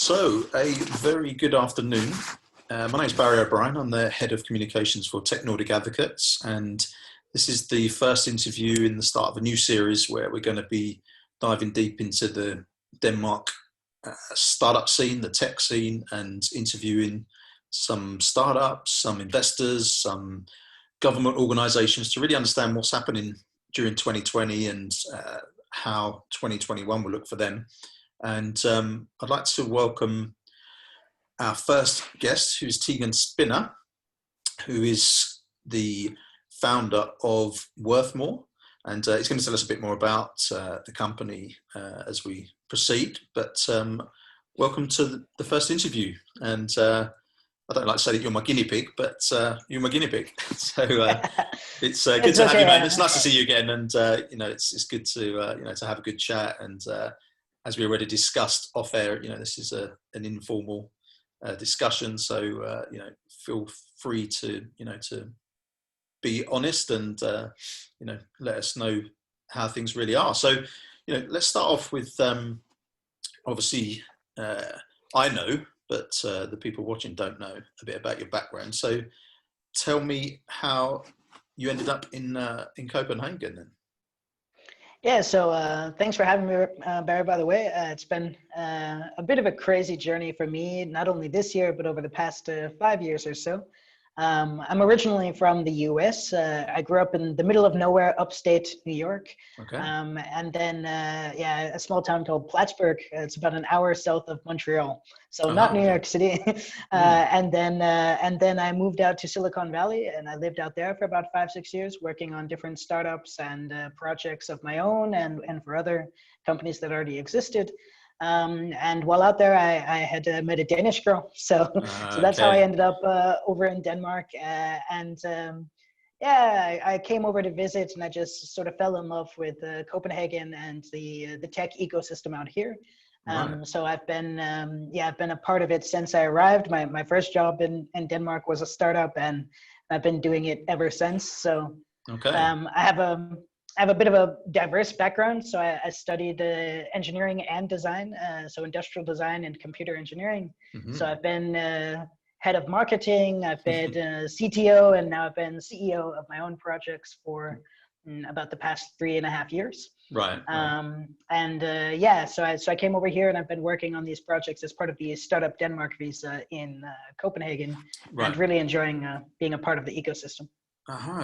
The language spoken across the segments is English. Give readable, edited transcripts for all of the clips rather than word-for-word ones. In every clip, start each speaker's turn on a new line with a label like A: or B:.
A: So, a very good afternoon. My name is Barry O'Brien. I'm the Head of Communications for Tech Nordic Advocates, and this is the first interview in the start of a new series where we're going to be diving deep into the Denmark startup scene, the tech scene, and interviewing some startups, some investors, some government organizations to really understand what's happening during 2020 and how 2021 will look for them. And I'd like to welcome our first guest, who's Tegan Spinner, who is the founder of Worthmore. And he's going to tell us a bit more about the company as we proceed. But welcome to the first interview. And I don't like to say that you're my guinea pig, but you're my guinea pig. So it's good to have you, man. It's nice to see you again. And, it's good to, to have a good chat. And as we already discussed off air, this is an informal discussion. So, feel free to, to be honest and, let us know how things really are. So, let's start off with, obviously, I know, but the people watching don't know a bit about your background. So tell me how you ended up in Copenhagen then.
B: Yeah, so thanks for having me, Barry, by the way. It's been a bit of a crazy journey for me, not only this year, but over the past 5 years or so. I'm originally from the US. I grew up in the middle of nowhere, upstate New York.
A: Okay.
B: And then, a small town called Plattsburgh. It's about an hour south of Montreal. So not New York City. And then I moved out to Silicon Valley, and I lived out there for about 5-6 years, working on different startups and projects of my own and for other companies that already existed. And while out there, I had met a Danish girl. So that's how I ended up over in Denmark. I came over to visit, and I just sort of fell in love with Copenhagen and the tech ecosystem out here. So I've been a part of it since I arrived. My first job in Denmark was a startup, and I've been doing it ever since. So I have a bit of a diverse background. So I studied engineering and design, so industrial design and computer engineering. Mm-hmm. So I've been head of marketing, I've been CTO, and now I've been CEO of my own projects for about the past 3.5 years.
A: Right.
B: So I came over here, and I've been working on these projects as part of the Startup Denmark visa in Copenhagen, and really enjoying being a part of the ecosystem.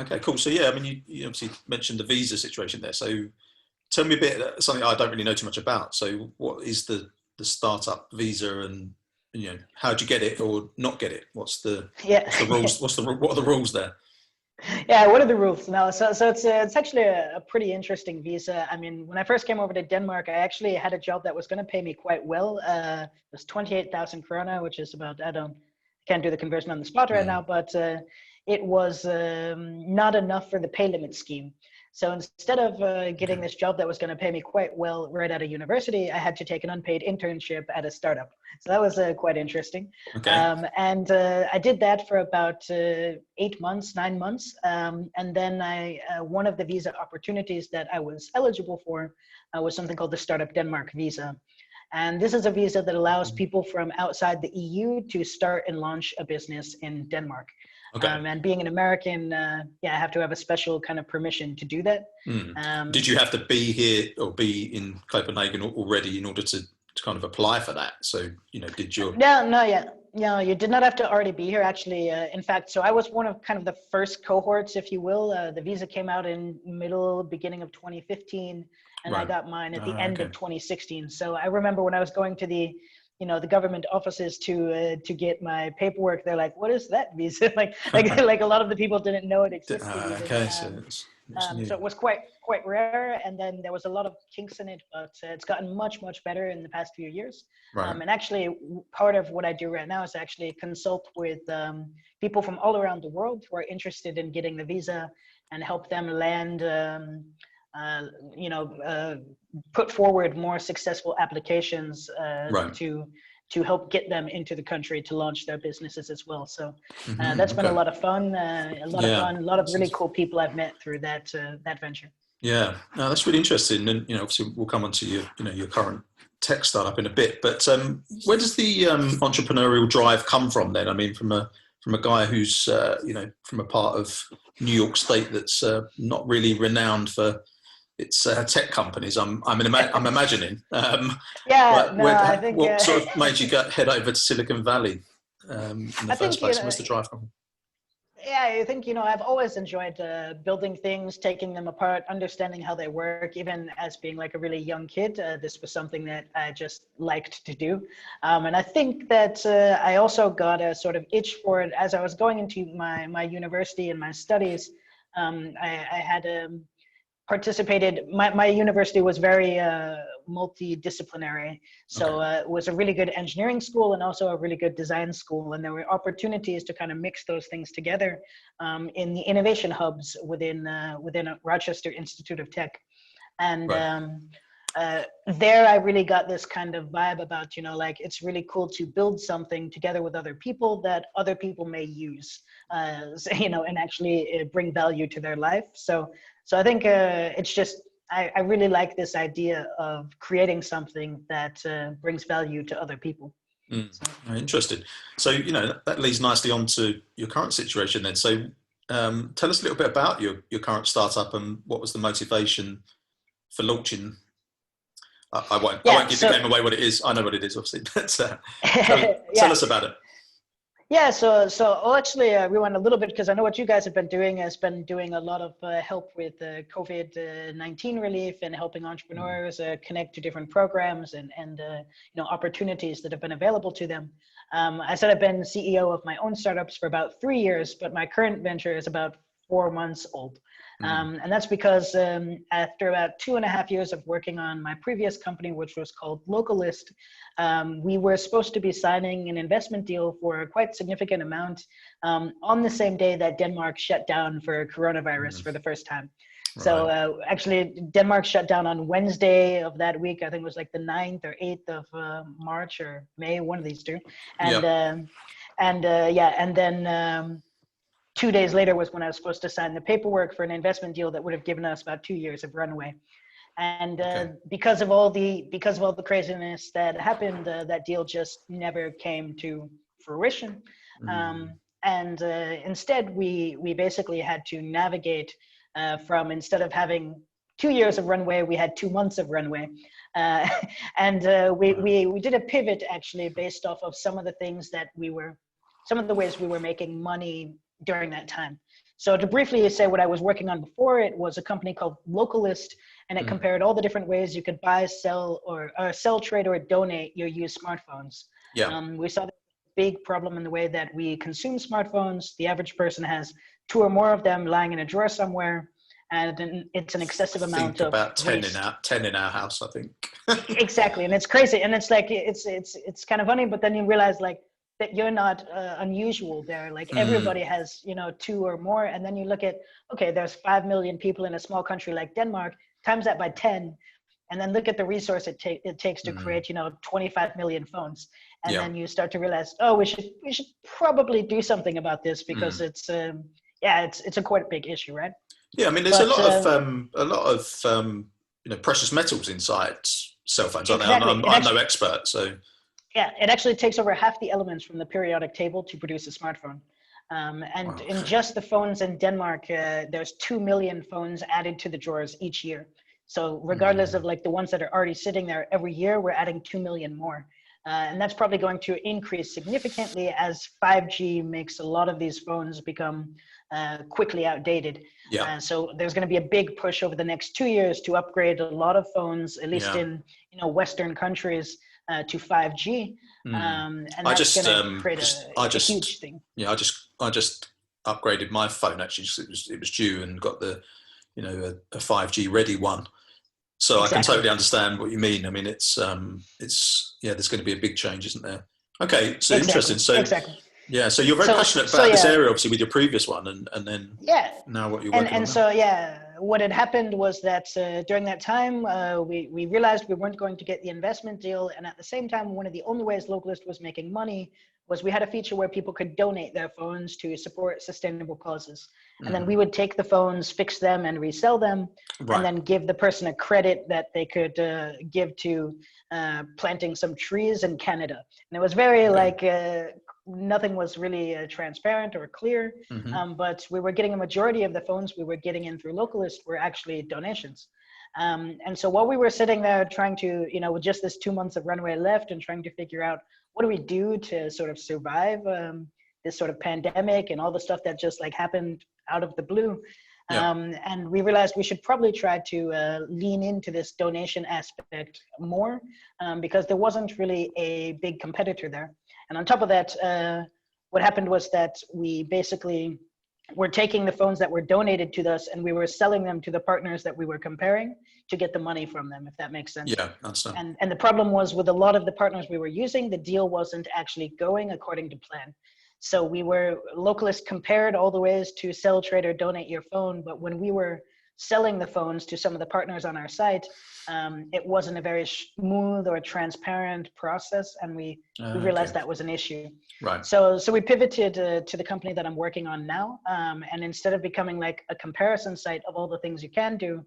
A: Okay, cool. So yeah, I mean, you obviously mentioned the visa situation there. So tell me a bit, something I don't really know too much about. So what is the startup visa, and how'd you get it or not get it? What's the rules? What are the rules there?
B: Yeah, what are the rules? No, so it's actually a pretty interesting visa. I mean, when I first came over to Denmark, I actually had a job that was going to pay me quite well. It was 28,000 krona, which is about, can't do the conversion on the spot right now, but it was not enough for the pay limit scheme. So instead of getting this job that was going to pay me quite well right out of university, I had to take an unpaid internship at a startup. So that was quite interesting. Okay. I did that for about 9 months. And then one of the visa opportunities that I was eligible for was something called the Startup Denmark visa. And this is a visa that allows people from outside the EU to start and launch a business in Denmark. Okay. And being an American, I have to have a special kind of permission to do that.
A: Did you have to be here or be in Copenhagen already in order to kind of apply for that? So, did you?
B: No, you did not have to already be here, actually. In fact, so I was one of kind of the first cohorts, if you will. The visa came out in beginning of 2015, and I got mine at the end of 2016. So I remember when I was going to the government offices to get my paperwork, they're like, "What is that visa?" like a lot of the people didn't know it existed. So it was quite rare, and then there was a lot of kinks in it, but it's gotten much better in the past few years. Right. And actually, part of what I do right now is actually consult with people from all around the world who are interested in getting the visa and help them land. Put forward more successful applications to help get them into the country to launch their businesses as well. So that's been a lot of fun, a lot of really cool people I've met through that venture.
A: Yeah, no, that's really interesting. And obviously, we'll come on to your current tech startup in a bit. But where does the entrepreneurial drive come from then? I mean, from a guy who's from a part of New York State that's not really renowned for its tech companies. I'm imagining.
B: Yeah, no, I think
A: what sort of made you head over to Silicon Valley in the
B: I
A: first
B: think,
A: place? Where's the drive from?
B: yeah, I think, I've always enjoyed building things, taking them apart, understanding how they work. Even as being like a really young kid, this was something that I just liked to do. And I think that I also got a sort of itch for it as I was going into my university and my studies. I had participated, my university was very multidisciplinary. So it was a really good engineering school and also a really good design school. And there were opportunities to kind of mix those things together in the innovation hubs within Rochester Institute of Tech. And there I really got this kind of vibe about, like it's really cool to build something together with other people that other people may use, and actually bring value to their life. So I think it's just, I really like this idea of creating something that brings value to other people.
A: Interesting. So, that leads nicely on to your current situation then. So tell us a little bit about your current startup and what was the motivation for launching. I won't give the game away what it is. I know what it is, obviously, but tell us about it.
B: Yeah, so I'll actually rewind a little bit because I know what you guys have been doing has been doing a lot of help with COVID-19 relief and helping entrepreneurs connect to different programs and opportunities that have been available to them. I said I've been CEO of my own startups for about 3 years, but my current venture is about 4 months old. And that's because after about 2.5 years of working on my previous company, which was called Localist, we were supposed to be signing an investment deal for a quite significant amount on the same day that Denmark shut down for coronavirus for the first time. Right. So actually, Denmark shut down on Wednesday of that week. I think it was like the 9th or 8th of March or May, one of these two. And then 2 days later was when I was supposed to sign the paperwork for an investment deal that would have given us about 2 years of runway. And because of all the craziness that happened, that deal just never came to fruition. And instead, we basically had to navigate from, instead of having 2 years of runway, we had 2 months of runway. We did a pivot actually based off of some of the ways we were making money during that time. So to briefly say what I was working on before, it was a company called Localist, and it compared all the different ways you could buy, sell, or sell, trade, or donate your used smartphones. We saw the big problem in the way that we consume smartphones. The average person has 2 or more of them lying in a drawer somewhere, and it's an excessive amount of
A: about 10
B: waste.
A: 10 in our house, I think.
B: Exactly, and it's crazy, and it's like it's kind of funny, but then you realize like that you're not unusual there. Like everybody has 2 or more, and then you look at, okay, there's 5 million people in a small country like Denmark, times that by 10, and then look at the resource it takes to create 25 million phones, and then you start to realize, oh, we should probably do something about this because it's a quite big issue, right?
A: Yeah, I mean, there's a lot of precious metals inside cell phones.
B: Exactly.
A: I'm no expert, so.
B: Yeah, it actually takes over half the elements from the periodic table to produce a smartphone. In just the phones in Denmark, there's 2 million phones added to the drawers each year. So regardless of like the ones that are already sitting there, every year we're adding 2 million more. And that's probably going to increase significantly as 5G makes a lot of these phones become quickly outdated. So there's going to be a big push over the next 2 years to upgrade a lot of phones, at least in Western countries, to 5G, and that's going to create a huge thing.
A: Yeah, I just upgraded my phone actually. It was due and got the a 5G ready one. So I can totally understand what you mean. I mean, it's there's going to be a big change, isn't there? Okay, so interesting. So yeah, so you're very passionate about this area, obviously, with your previous one, and then now what you're working on.
B: what had happened was that during that time, we realized we weren't going to get the investment deal. And at the same time, one of the only ways Localist was making money was we had a feature where people could donate their phones to support sustainable causes. And then we would take the phones, fix them, and resell them,
A: Right.
B: and then give the person a credit that they could give to planting some trees in Canada. And it was very nothing was really transparent or clear, but we were getting a majority of the phones we were getting in through Localist were actually donations. And so while we were sitting there trying to, with just this 2 months of runway left and trying to figure out what do we do to sort of survive this sort of pandemic and all the stuff that just like happened out of the blue. And we realized we should probably try to lean into this donation aspect more because there wasn't really a big competitor there. And on top of that, what happened was that we basically were taking the phones that were donated to us and we were selling them to the partners that we were comparing to get the money from them, if that makes sense.
A: Yeah, I understand.
B: And the problem was with a lot of the partners we were using, the deal wasn't actually going according to plan. So Localist compared all the ways to sell, trade, or donate your phone. But when we were selling the phones to some of the partners on our site, it wasn't a very smooth or transparent process. And we realized that was an issue.
A: Right.
B: So we pivoted to the company that I'm working on now. And instead of becoming like a comparison site of all the things you can do,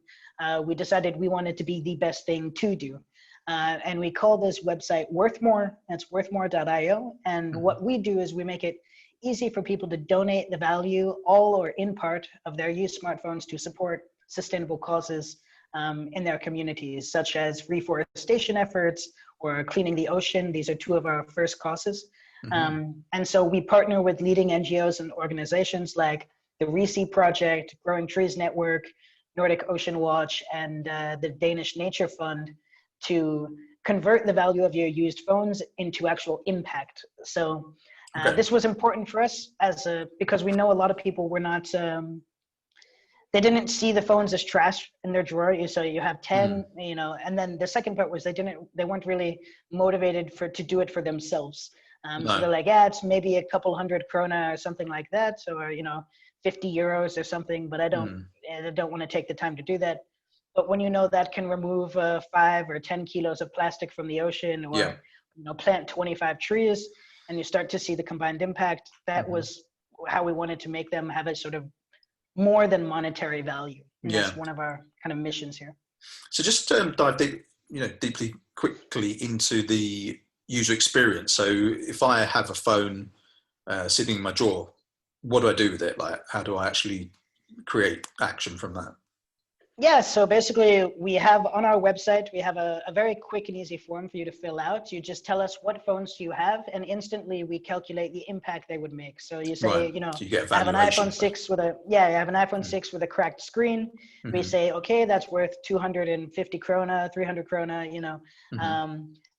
B: we decided we wanted to be the best thing to do. And we call this website Worthmore. That's worthmore.io. And what we do is we make it easy for people to donate the value, all or in part, of their used smartphones to support sustainable causes in their communities, such as reforestation efforts or cleaning the ocean. These are two of our first causes. And so we partner with leading NGOs and organizations like the ReSea Project, Growing Trees Network, Nordic Ocean Watch, and the Danish Nature Fond to convert the value of your used phones into actual impact. So this was important for us because we know a lot of people were not, they didn't see the phones as trash in their drawer. So you have 10, and then the second part was they weren't really motivated to do it for themselves. So they're like, it's maybe a couple hundred krona or something like that. So, 50 euros or something, but I don't want to take the time to do that. But when you know that can remove 5 or 10 kilos of plastic from the ocean or plant 25 trees and you start to see the combined impact, that was how we wanted to make them have a sort of more than monetary value. And that's one of our kind of missions here.
A: So just dive deeply, quickly into the user experience. So if I have a phone sitting in my drawer, what do I do with it? Like, how do I actually create action from that?
B: Yeah, so basically we have on our website, we have a very quick and easy form for you to fill out. You just tell us what phones do you have and instantly we calculate the impact they would make. So you say,
A: so you get
B: I have an iPhone 6 with I have an iPhone 6 with a cracked screen. We say, okay, that's worth 250 krona, 300 krona,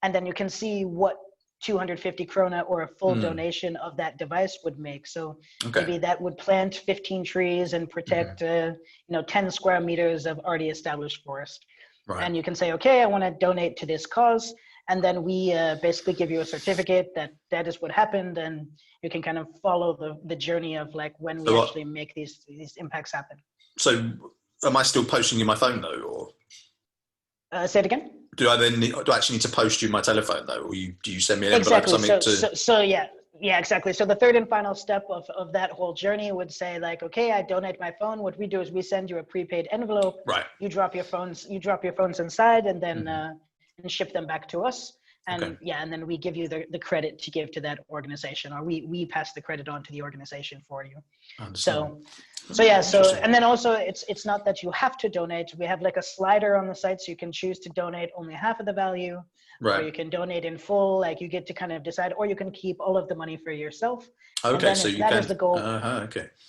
B: and then you can see what 250 krona or a full donation of that device would make. So maybe that would plant 15 trees and protect 10 square meters of already established forest. And you can say, okay, I want to donate to this cause, and then we basically give you a certificate that is what happened, and you can kind of follow the journey of like when we actually make these impacts happen.
A: So am I still posting you my phone though, or
B: say it again?
A: Do I actually need to post you my telephone though, or do you send me an envelope or something
B: So yeah, exactly. So the third and final step of that whole journey would say like, okay, I donate my phone. What we do is we send you a prepaid envelope.
A: Right.
B: You drop your phones inside, and then and ship them back to us. And and then we give you the credit to give to that organization, or we pass the credit on to the organization for you. And then also it's not that you have to donate. We have like a slider on the site, so you can choose to donate only half of the value, or you can donate in full. Like you get to kind of decide, or you can keep all of the money for yourself.
A: Okay, so that is
B: the goal.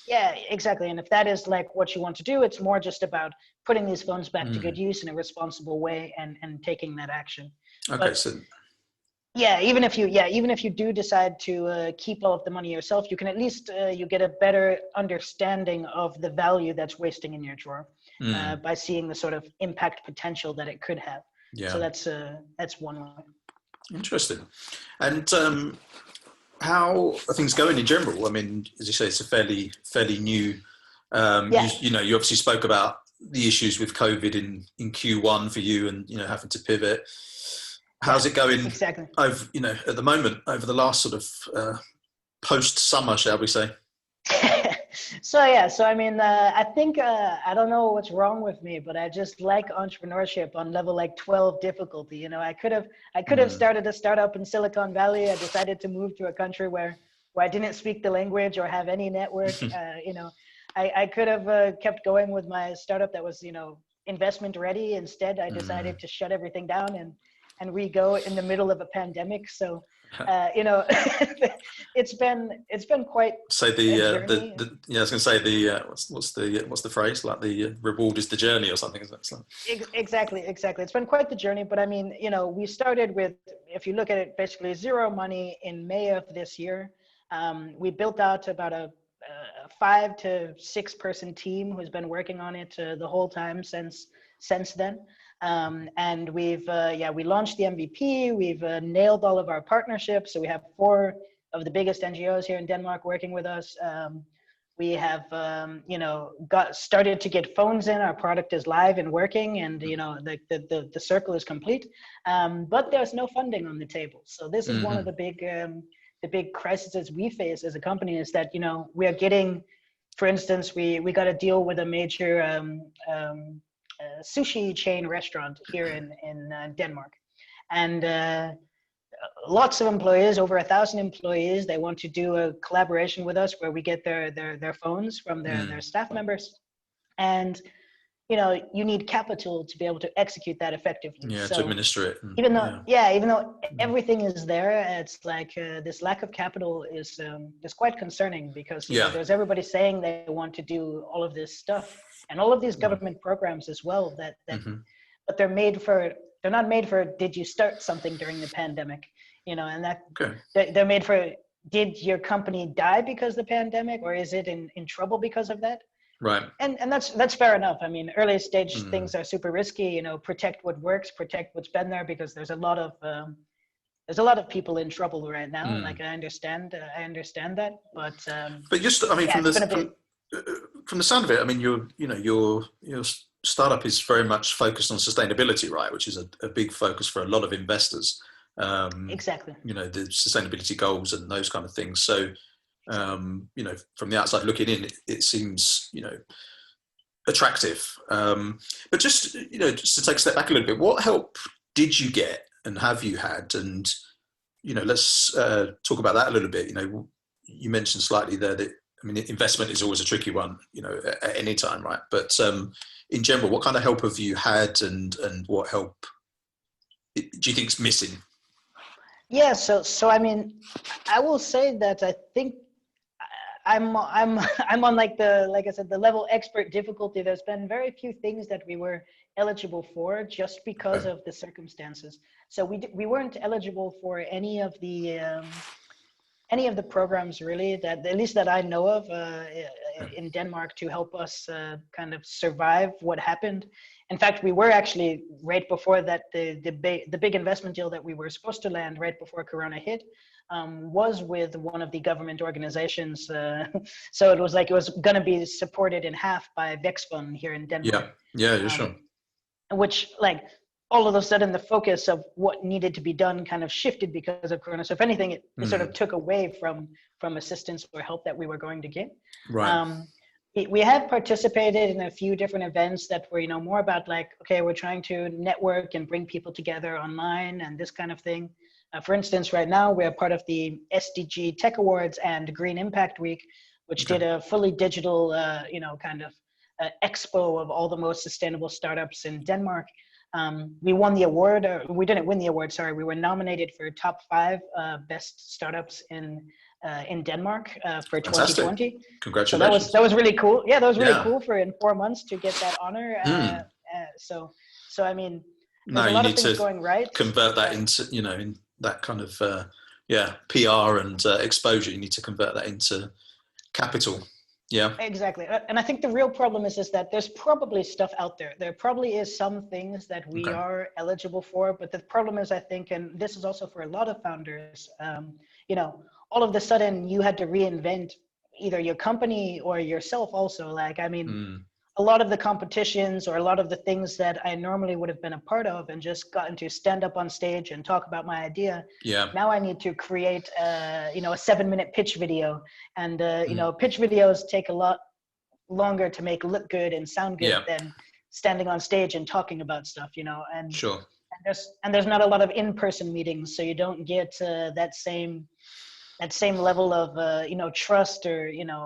B: Yeah, exactly. And if that is like what you want to do, it's more just about putting these phones back to good use in a responsible way and taking that action. Even if you do decide to keep all of the money yourself, you can at least you get a better understanding of the value that's wasting in your drawer by seeing the sort of impact potential that it could have. So that's one way.
A: Interesting. And how are things going in general? I mean, as you say, it's a fairly new. You obviously spoke about the issues with COVID in Q1 for you, and having to pivot. How's it going?
B: Exactly.
A: Over at the moment, over the last sort of post summer, shall we say?
B: So I mean, I think I don't know what's wrong with me, but I just like entrepreneurship on level like 12 difficulty. I could have started a startup in Silicon Valley. I decided to move to a country where I didn't speak the language or have any network. I could have kept going with my startup that was investment ready. Instead, I decided to shut everything down and re-go in the middle of a pandemic. So it's been quite
A: so the I was going to say what's the phrase, like the reward is the journey or something, is that so?
B: Exactly, it's been quite the journey. But I mean, we started with, if you look at it, basically zero money in May of this year. We built out about a 5 to 6 person team who's been working on it the whole time since then. And we launched the MVP. We've nailed all of our partnerships. So we have 4 of the biggest NGOs here in Denmark working with us. We have, got started to get phones in. Our product is live and working, and the circle is complete. But there's no funding on the table. So this is one of the big crises we face as a company, is that we are getting, for instance, we got a deal with a major sushi chain restaurant here in Denmark, and lots of employees, over 1,000 employees. They want to do a collaboration with us where we get their phones from their staff members, and you need capital to be able to execute that effectively.
A: Yeah, so, to administer it.
B: Even though everything is there, it's like this lack of capital is quite concerning, because there's everybody saying they want to do all of this stuff and all of these government programs as well. But they're not made for did you start something during the pandemic, and that they're made for did your company die because of the pandemic, or is it in trouble because of that?
A: Right.
B: And that's fair enough. I mean, early stage things are super risky. Protect what works, protect what's been there, because there's a lot of people in trouble right now. Like I understand that, but
A: just from the sound of it, I mean, your startup is very much focused on sustainability, right? Which is a big focus for a lot of investors.
B: Exactly.
A: The sustainability goals and those kind of things. So. From the outside looking in, it seems, attractive. But just to take a step back a little bit, what help did you get and have you had? And, let's talk about that a little bit. You mentioned slightly there that, I mean, investment is always a tricky one, at any time, right? But in general, what kind of help have you had, and what help do you think is missing?
B: Yeah, so I mean, I will say that I think I'm on like I said, the level expert difficulty. There's been very few things that we were eligible for just because of the circumstances. So we weren't eligible for any of the programs really, that at least that I know of in Denmark, to help us kind of survive what happened. In fact, we were actually right before that the big investment deal that we were supposed to land right before Corona hit. Was with one of the government organizations. So it was going to be supported in half by Vaekstfonden here in Denmark.
A: Yeah, sure.
B: Which, like, all of a sudden the focus of what needed to be done kind of shifted because of Corona. So if anything, it sort of took away from assistance or help that we were going to get.
A: Right.
B: We have participated in a few different events that were, more about like, okay, we're trying to network and bring people together online and this kind of thing. For instance, right now we're part of the SDG Tech Awards and Green Impact Week, which did a fully digital, kind of expo of all the most sustainable startups in Denmark. We won the award. We didn't win the award. Sorry, we were nominated for top 5 best startups in Denmark for 2020.
A: Congratulations!
B: So that was really cool. Yeah, that was really cool for in 4 months to get that honor. So I mean, there's a lot of things going right.
A: Convert that into in that kind of PR and exposure. You need to convert that into capital. Yeah,
B: exactly. And I think the real problem is that there's probably stuff out there. There probably is some things that we are eligible for, but the problem is, I think, and this is also for a lot of founders, all of a sudden you had to reinvent either your company or yourself also. Like, I mean, a lot of the competitions or a lot of the things that I normally would have been a part of and just gotten to stand up on stage and talk about my idea.
A: Yeah.
B: Now I need to create, a 7-minute pitch video, and pitch videos take a lot longer to make look good and sound good than standing on stage and talking about stuff, and
A: Sure.
B: and there's not a lot of in-person meetings, so you don't get that same level of trust or
A: No.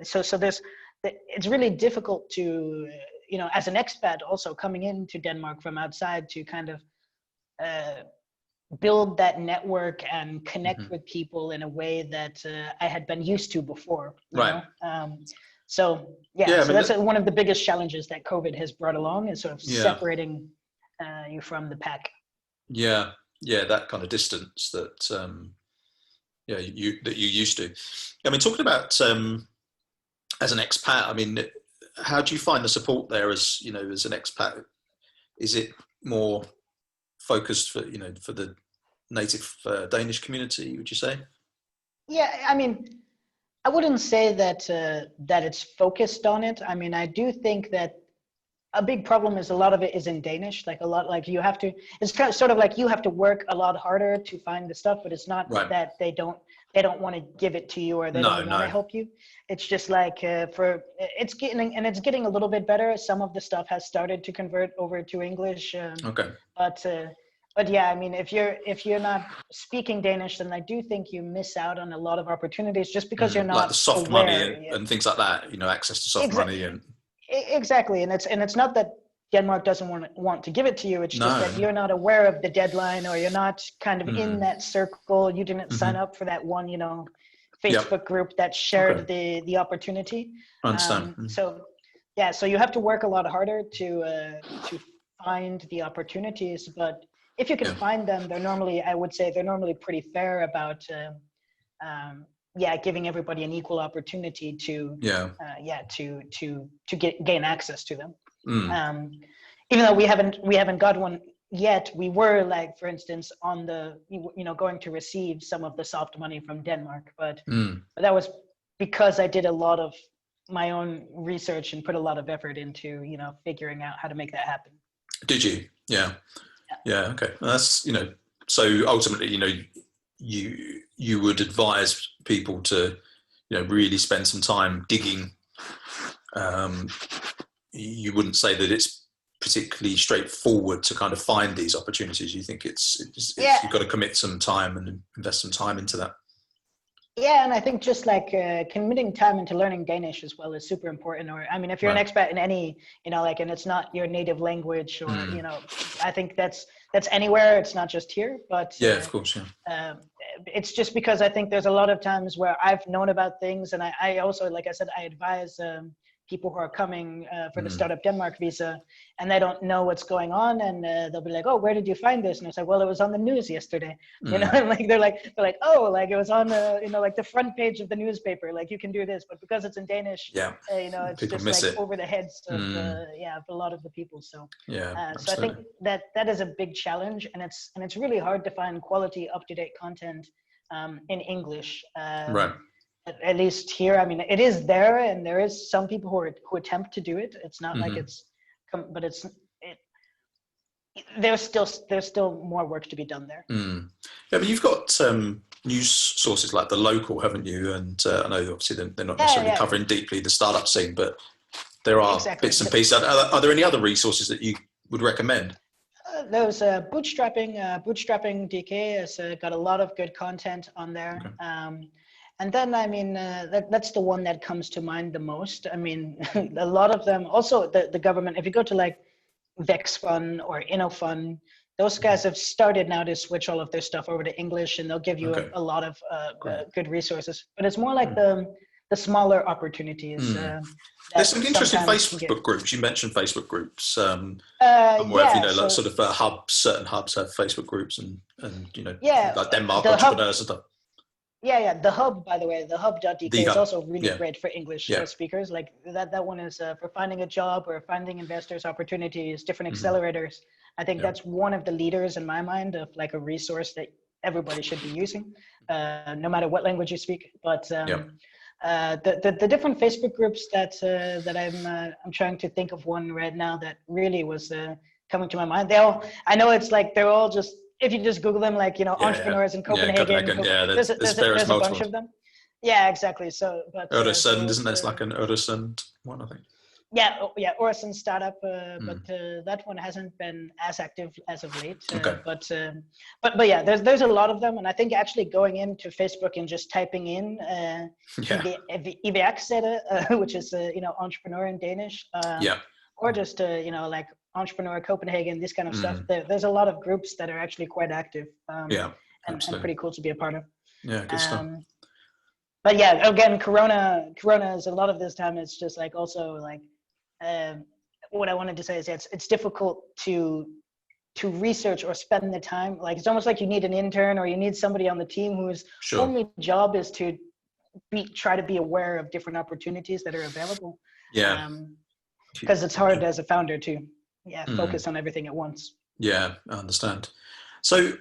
B: so there's it's really difficult to as an expat also coming into Denmark from outside to kind of build that network and connect with people in a way that I had been used to before,
A: right.
B: So that's one of the biggest challenges that COVID has brought along, is sort of separating you from the pack.
A: Yeah, that kind of distance that you're used to. I mean, talking about as an expat, I mean, how do you find the support there as an expat? Is it more focused for the native Danish community, would you say?
B: Yeah, I mean, I wouldn't say that it's focused on it. I mean, I do think that a big problem is a lot of it is in Danish. You have to, it's kind of sort of like you have to work a lot harder to find the stuff, but it's not that they don't want to give it to you, or they don't want to help you. It's just like it's getting a little bit better. Some of the stuff has started to convert over to English.
A: Okay.
B: But yeah, I mean, if you're not speaking Danish, then I do think you miss out on a lot of opportunities just because you're not
A: like the soft
B: aware,
A: money and things like that. Access to soft money and
B: exactly. And it's not that Denmark doesn't want to give it to you. It's just that you're not aware of the deadline, or you're not kind of in that circle. You didn't sign up for that one, Facebook group that shared the opportunity.
A: I understand.
B: So you have to work a lot harder to find the opportunities, but if you can find them, I would say they're normally pretty fair about giving everybody an equal opportunity to gain access to them. Even though we haven't got one yet, we were, like, for instance, on the going to receive some of the soft money from Denmark, but that was because I did a lot of my own research and put a lot of effort into figuring out how to make that happen.
A: Did you? Yeah. Okay. Well, that's so ultimately you would advise people to really spend some time digging. You wouldn't say that it's particularly straightforward to kind of find these opportunities. You think it's you've got to commit some time and invest some time into that.
B: Yeah, and I think just like committing time into learning Danish as well is super important. Or, I mean, if you're an expat in any, and it's not your native language, or I think that's anywhere. It's not just here, but
A: of course,
B: it's just because I think there's a lot of times where I've known about things, and I also, like I said, I advise people who are coming for the Startup Denmark visa, and they don't know what's going on, and they'll be like, "Oh, where did you find this?" And it's like, "Well, it was on the news yesterday." And like they're like, "Oh, like it was on the like the front page of the newspaper. Like you can do this," but because it's in Danish, it's people just like over the heads of of a lot of the people. So so I think that is a big challenge, and it's really hard to find quality, up-to-date content in English. At least here, I mean, it is there, and there is some people who attempt to do it. It's not like but there's still more work to be done there.
A: Yeah, but you've got news sources like The Local, haven't you? And I know obviously they're not necessarily covering deeply the startup scene, but there are bits and pieces. Are there any other resources that you would recommend?
B: There's Bootstrapping DK has got a lot of good content on there. Okay. And then, I mean, that's the one that comes to mind the most. I mean, a lot of them, also the government, if you go to like Vaekstfonden or Fond, those guys have started now to switch all of their stuff over to English, and they'll give you a lot of good resources. But it's more like the smaller opportunities.
A: There's some interesting Facebook groups. You mentioned Facebook groups. Sort of hubs. Certain hubs have Facebook groups, and like Denmark entrepreneurs and stuff.
B: The hub, by the way, the hub.dk is also really great for English speakers. Like that one is for finding a job or finding investors, opportunities, different accelerators. I think that's one of the leaders in my mind of like a resource that everybody should be using, no matter what language you speak. But The different Facebook groups that I'm trying to think of one right now that really was coming to my mind. I know it's like they're all just, if you just Google them, like, entrepreneurs in Copenhagen.
A: Yeah,
B: there's a bunch of them. Yeah, exactly. So, but
A: Öresund, isn't there? It's like an Öresund one, I think.
B: Yeah, Öresund startup,
A: Mm.
B: but that one hasn't been as active as of late.
A: Okay.
B: But yeah, there's a lot of them, and I think actually going into Facebook and just typing in Vaekstfonden, which is entrepreneur in Danish, or just like entrepreneur Copenhagen, this kind of stuff. There's a lot of groups that are actually quite active. And pretty cool to be a part of.
A: Yeah, good stuff.
B: But yeah, again, Corona is a lot of this time. It's just like also like. What I wanted to say is it's difficult to research or spend the time. Like, it's almost like you need an intern or you need somebody on the team whose only job is to try to be aware of different opportunities that are available.
A: Yeah.
B: Because it's hard as a founder to focus on everything at once.
A: Yeah, I understand. So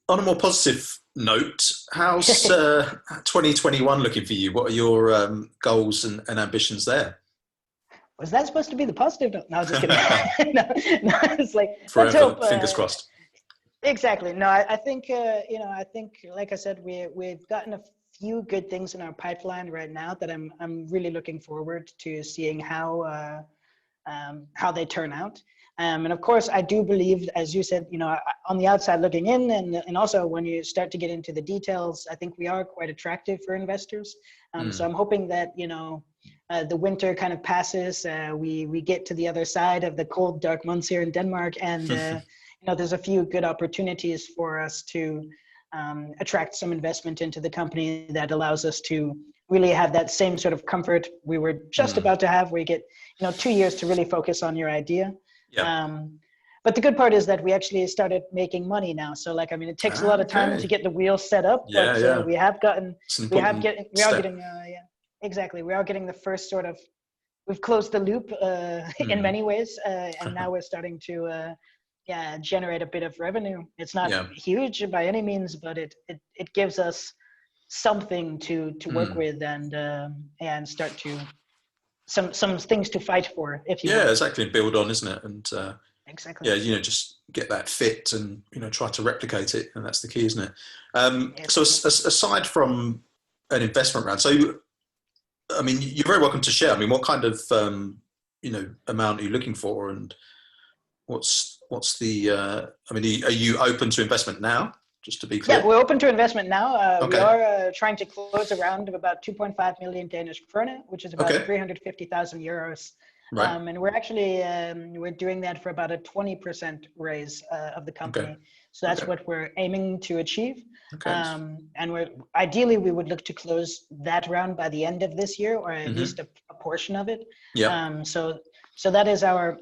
A: on a more positive note, how's 2021 looking for you? What are your goals and ambitions there?
B: Was that supposed to be the positive note? No, I'm just kidding. no, it's like,
A: forever, let's hope, fingers crossed.
B: Exactly. No, I think, I think, like I said, we've gotten a few good things in our pipeline right now that I'm really looking forward to seeing how they turn out. And of course, I do believe, as you said, on the outside looking in, and also when you start to get into the details, I think we are quite attractive for investors. So I'm hoping that, the winter kind of passes, we get to the other side of the cold, dark months here in Denmark, and there's a few good opportunities for us to attract some investment into the company that allows us to really have that same sort of comfort we were just about to have, where you get 2 years to really focus on your idea. But the good part is that we actually started making money now. So it takes a lot of time to get the wheels set up, but we are getting the first sort of, we've closed the loop in many ways, and now we're starting to generate a bit of revenue. It's not huge by any means, but it gives us something to work with and start to some things to fight for, if you will.
A: Exactly, build on, isn't it? And
B: exactly,
A: just get that fit and try to replicate it, and that's the key, isn't it? So aside from an investment round, so you're very welcome to share. What kind of amount are you looking for, and what's the are you open to investment now? Just to be clear.
B: Yeah, we're open to investment now. We are trying to close a round of about 2.5 million Danish krone, which is about 350,000 euros.
A: Right.
B: And we're actually we're doing that for about a 20% raise of the company. So that's what we're aiming to achieve. And ideally we would look to close that round by the end of this year, or at least a portion of it. So that is our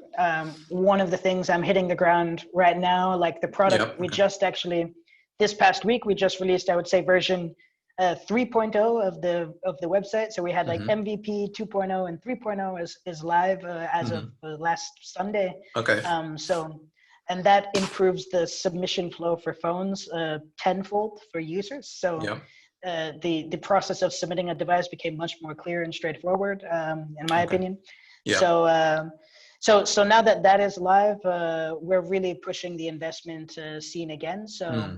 B: one of the things I'm hitting the ground right now. Like the product, we just actually, this past week, we just released, I would say, version 3.0 of the website. So we had like MVP 2.0 and 3.0 is live as of last Sunday. And that improves the submission flow for phones tenfold for users. So the process of submitting a device became much more clear and straightforward, in my opinion. So now that is live, we're really pushing the investment scene again. So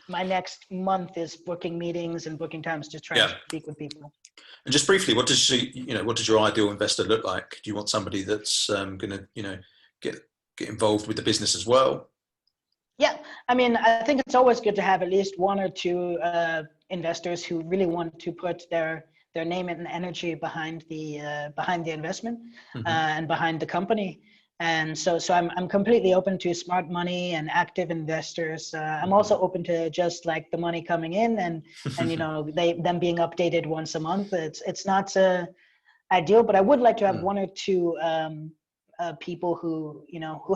B: my next month is booking meetings and booking times to try to speak with people.
A: And just briefly, what does your ideal investor look like? Do you want somebody that's going to get involved with the business as well?
B: Yeah, I think it's always good to have at least one or two investors who really want to put their name and energy behind the investment and behind the company. And so I'm completely open to smart money and active investors. I'm also open to just like the money coming in and them being updated once a month. It's not ideal, but I would like to have one or two people who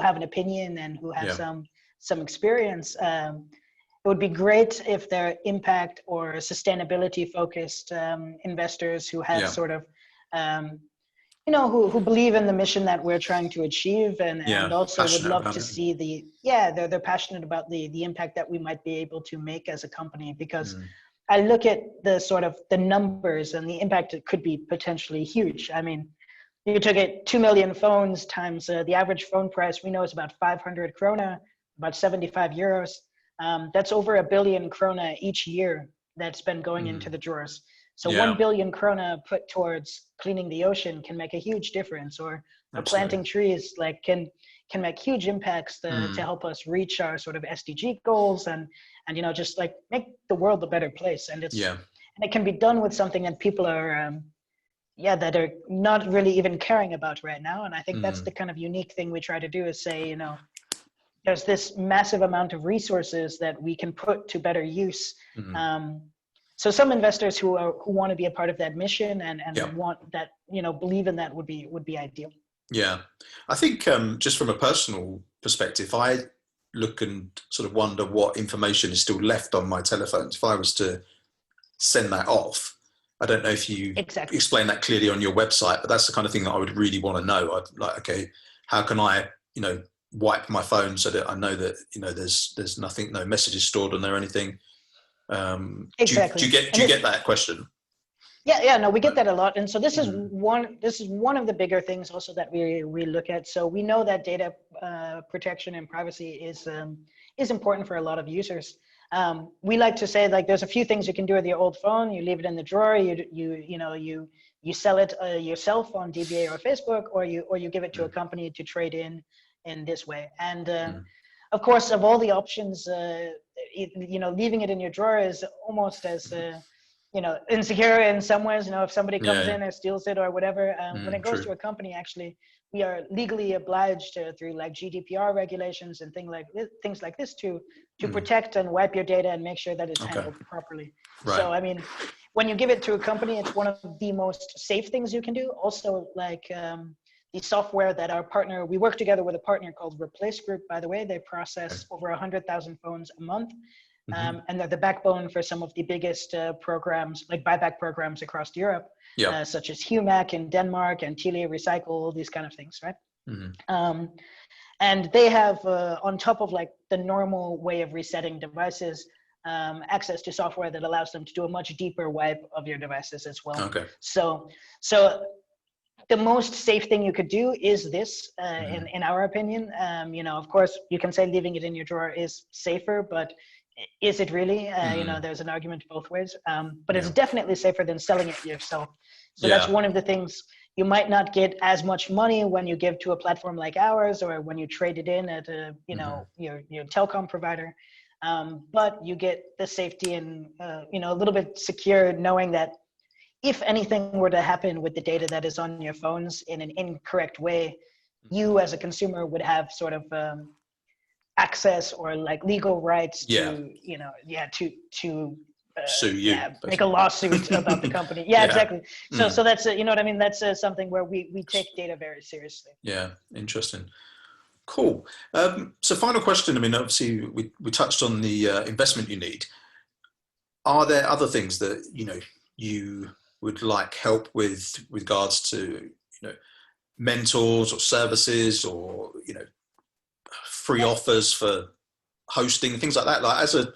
B: have an opinion and who have some experience. It would be great if they're impact or sustainability focused investors who have sort of, who believe in the mission that we're trying to achieve, and also would love to see they're passionate about the impact that we might be able to make as a company, because I look at the sort of the numbers and the impact, it could be potentially huge. I mean, you took it 2 million phones times the average phone price we know is about 500 krona, about 75 euros. That's over 1 billion krona each year that's been going into the drawers. So 1 billion krona put towards cleaning the ocean can make a huge difference, or planting trees like can make huge impacts to help us reach our sort of SDG goals and just like make the world a better place. And and it can be done with something that people are that are not really even caring about right now. And I think that's the kind of unique thing we try to do, is say, there's this massive amount of resources that we can put to better use. So some investors who want to be a part of that mission and want that, believe in that would be ideal.
A: Yeah, I think just from a personal perspective, I look and sort of wonder what information is still left on my telephones. If I was to send that off, I don't know if you explain that clearly on your website, but that's the kind of thing that I would really want to know. I'd like, okay, how can I, wipe my phone so that I know that, there's nothing, no messages stored on there or anything. Do you get that question?
B: No, we get that a lot. And so this is one of the bigger things also that we look at. So we know that data protection and privacy is important for a lot of users. We like to say, like, there's a few things you can do with your old phone. You leave it in the drawer, you sell it yourself on DBA or Facebook, or you give it to a company to trade in this way. And of course, of all the options, leaving it in your drawer is almost as insecure in some ways. If somebody comes in and steals it or whatever. When it goes to a company, actually, we are legally obliged through like GDPR regulations and things like this to protect and wipe your data and make sure that it's handled properly. Right. So I mean, when you give it to a company, it's one of the most safe things you can do. Also, like the software that we work together with a partner called Replace Group, by the way. They process over 100,000 phones a month. And they're the backbone for some of the biggest programs, like buyback programs across Europe, such as Humac in Denmark and Telia Recycle, these kind of things, right? And they have, on top of like the normal way of resetting devices, access to software that allows them to do a much deeper wipe of your devices as well. Okay. So the most safe thing you could do is this, in our opinion. Of course, you can say leaving it in your drawer is safer, but is it really? There's an argument both ways, but it's definitely safer than selling it yourself. So that's one of the things. You might not get as much money when you give to a platform like ours, or when you trade it in at your telecom provider, but you get the safety and a little bit secure, knowing that if anything were to happen with the data that is on your phones in an incorrect way, you as a consumer would have sort of access or like legal rights to
A: sue you,
B: make a lawsuit about the company. Exactly. So that's what I mean. That's something where we take data very seriously.
A: Yeah, interesting. Cool. So final question. I mean, obviously we touched on the investment you need. Are there other things that you would like help with regards to mentors or services, or free offers for hosting, things like that? Like as a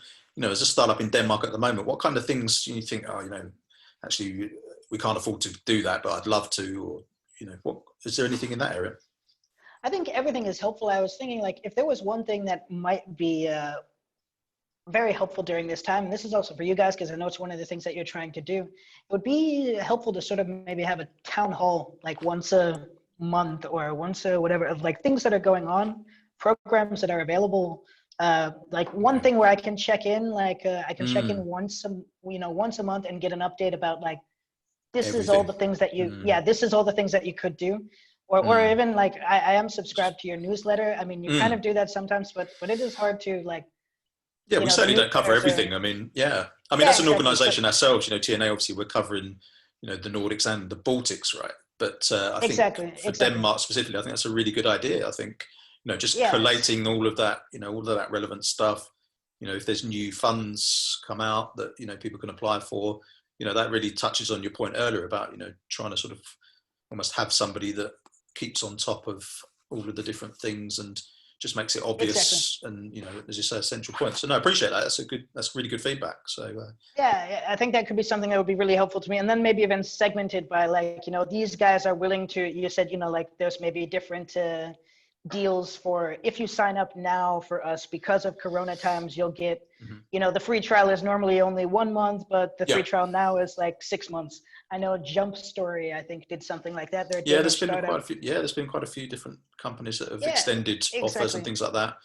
A: startup in Denmark at the moment, what kind of things do you think, actually we can't afford to do that, but I'd love to, or what is there anything in that area?
B: I think everything is helpful. I was thinking, like, if there was one thing that might be very helpful during this time, and this is also for you guys, because I know it's one of the things that you're trying to do, it would be helpful to sort of maybe have a town hall, like once a month or once a whatever, of like things that are going on, programs that are available. Like one thing where I can check in, like I can check in once a month and get an update about like, this is all the things that this is all the things that you could do. Or even like, I am subscribed to your newsletter. I mean, you kind of do that sometimes, but it is hard to like.
A: Yeah, we certainly don't cover everything. I mean, as an organization ourselves, TNA, obviously we're covering, the Nordics and the Baltics, right? But I think for Denmark specifically, I think that's a really good idea. I think, just collating all of that, all of that relevant stuff, if there's new funds come out that, people can apply for, that really touches on your point earlier about, trying to sort of almost have somebody that keeps on top of all of the different things and just makes it obvious, and as you say, a central point. So no, I appreciate that. That's really good feedback. So
B: yeah, I think that could be something that would be really helpful to me. And then maybe even segmented by like, these guys are willing to, you said, like there's maybe different deals for, if you sign up now for us because of Corona times, you'll get, the free trial is normally only 1 month, but the free trial now is like 6 months. I know Jump Story, I think, did something like that.
A: There's been quite a few different companies that have extended offers and things like that.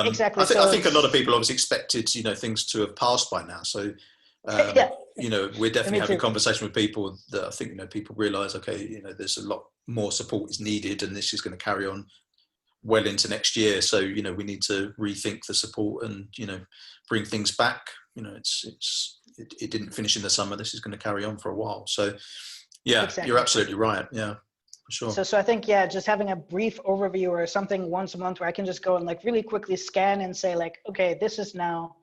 B: Exactly.
A: I think a lot of people obviously expected, things to have passed by now. So, we're definitely having a conversation with people that I think, people realise, okay, there's a lot more support is needed, and this is going to carry on well into next year. So, we need to rethink the support and, bring things back. It didn't finish in the summer. This is going to carry on for a while. So, You're absolutely right. Yeah, for sure.
B: So I think, just having a brief overview or something once a month where I can just go and like really quickly scan and say like, okay, this is now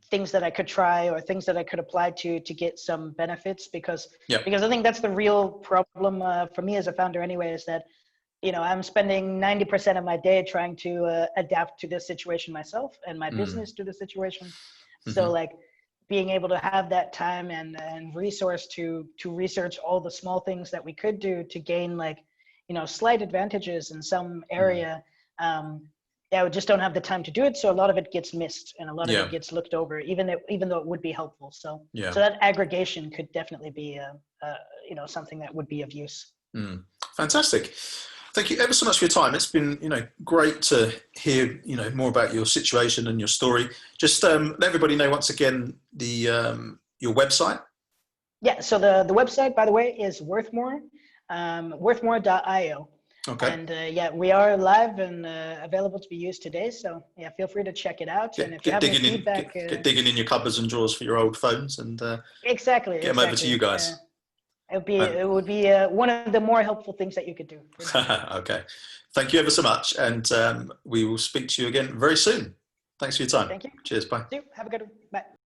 B: things that I could try or things that I could apply to get some benefits, because I think that's the real problem for me as a founder anyway, is that, I'm spending 90% of my day trying to adapt to this situation myself and my business to the situation. So like being able to have that time and resource to research all the small things that we could do to gain like, slight advantages in some area. We just don't have the time to do it. So a lot of it gets missed and a lot of it gets looked over, even though it would be helpful. So that aggregation could definitely be, something that would be of use.
A: Fantastic. Thank you ever so much for your time. It's been, great to hear, more about your situation and your story. Just let everybody know once again your website.
B: Yeah. So the website, by the way, is Worthmore, worthmore.io.
A: Okay.
B: And we are live and available to be used today. So feel free to check it out. And if you have any feedback,
A: get digging in your cupboards and drawers for your old phones and
B: exactly
A: get them over to you guys.
B: It would be one of the more helpful things that you could do.
A: Okay. Thank you ever so much. And we will speak to you again very soon. Thanks for your time.
B: Thank you.
A: Cheers. Bye.
B: See you. Have a good one. Bye.